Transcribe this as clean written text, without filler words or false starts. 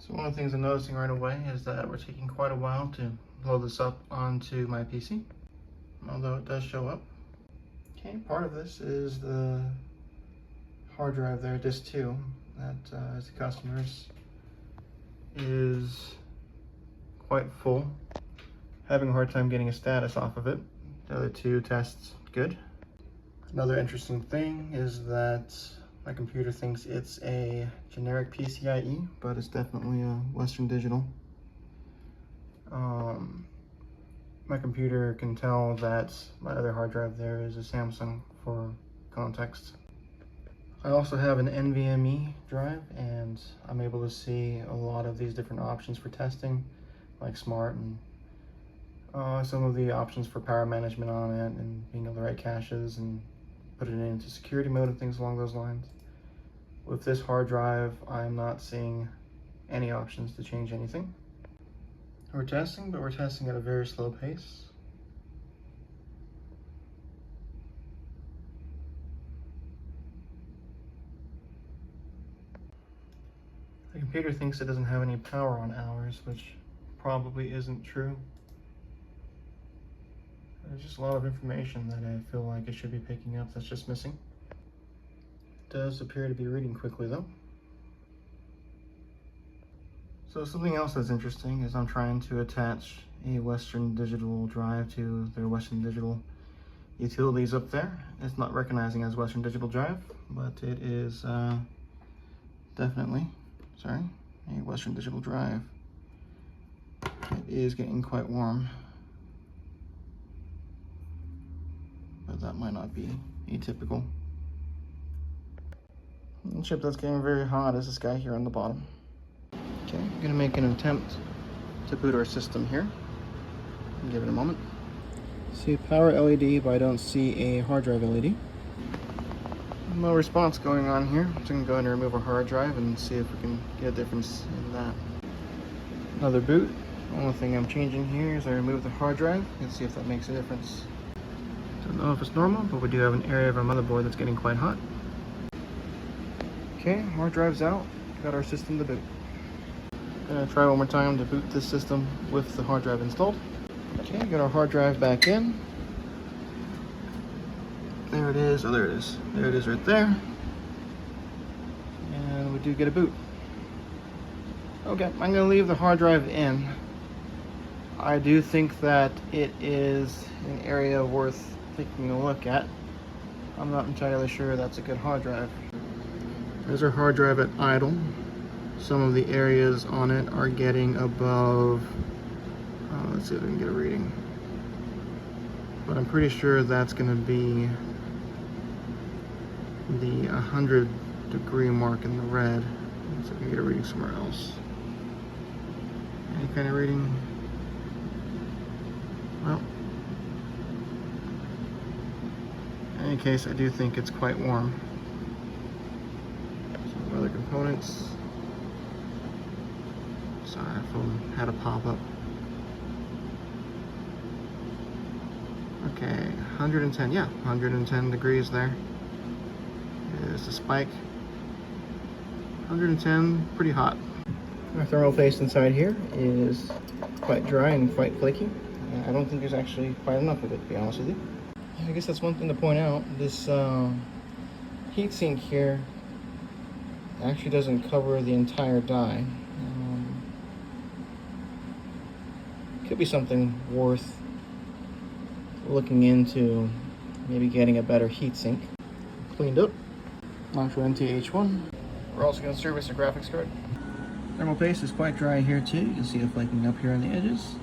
So one of the things I'm noticing right away is that we're taking quite a while to load this up onto my PC, although it does show up. Okay, part of this is the hard drive there, disk 2, that as the customer's is quite full. Having a hard time getting a status off of it. The other two tests good. Another interesting thing is that my computer thinks it's a generic PCIe, but it's definitely a Western Digital. My computer can tell that my other hard drive there is a Samsung for context. I also have an NVMe drive, and I'm able to see a lot of these different options for testing, like smart and some of the options for power management on it, and being able to write caches and put it into security mode and things along those lines. With this hard drive, I'm not seeing any options to change anything. We're testing, but we're testing at a very slow pace. The computer thinks it doesn't have any power on hours, which probably isn't true. There's just a lot of information that I feel like it should be picking up that's just missing. It does appear to be reading quickly though. So something else that's interesting is I'm trying to attach a Western Digital drive to their Western Digital utilities up there. It's not recognizing as Western Digital drive, but it is definitely, a Western Digital drive. It is getting quite warm, but that might not be atypical. The chip that's getting very hot is this guy here on the bottom. Okay, I'm gonna make an attempt to boot our system here. Give it a moment. See a power LED, but I don't see a hard drive LED. No response going on here. So I'm gonna go ahead and remove our hard drive and see if we can get a difference in that. Another boot. The only thing I'm changing here is I remove the hard drive and see if that makes a difference. Don't know if it's normal, but we do have an area of our motherboard that's getting quite hot. Okay, hard drive's out. Got our system to boot. Gonna try one more time to boot this system with the hard drive installed. Okay, got our hard drive back in. There it is. Oh, there it is. There it is right there. And we do get a boot. Okay, I'm gonna leave the hard drive in. I do think that it is an area worth taking a look at. I'm not entirely sure that's a good hard drive. There's our hard drive at idle. Some of the areas on it are getting above, let's see if we can get a reading. But I'm pretty sure that's going to be the 100-degree mark in the red. So we can get a reading somewhere else. Any kind of reading? Well, in any case, I do think it's quite warm. Some other components. Sorry, our phone had a pop-up. Okay, 110, yeah, 110 degrees there is the spike. 110, pretty hot. Our thermal paste inside here is quite dry and quite flaky. I don't think there's actually quite enough of it, to be honest with you. I guess that's one thing to point out. This heatsink here actually doesn't cover the entire die. Could be something worth looking into, maybe getting a better heatsink. Cleaned up. Launch NTH1. We're also going to service the graphics card. Thermal paste is quite dry here too. You can see it flaking up here on the edges.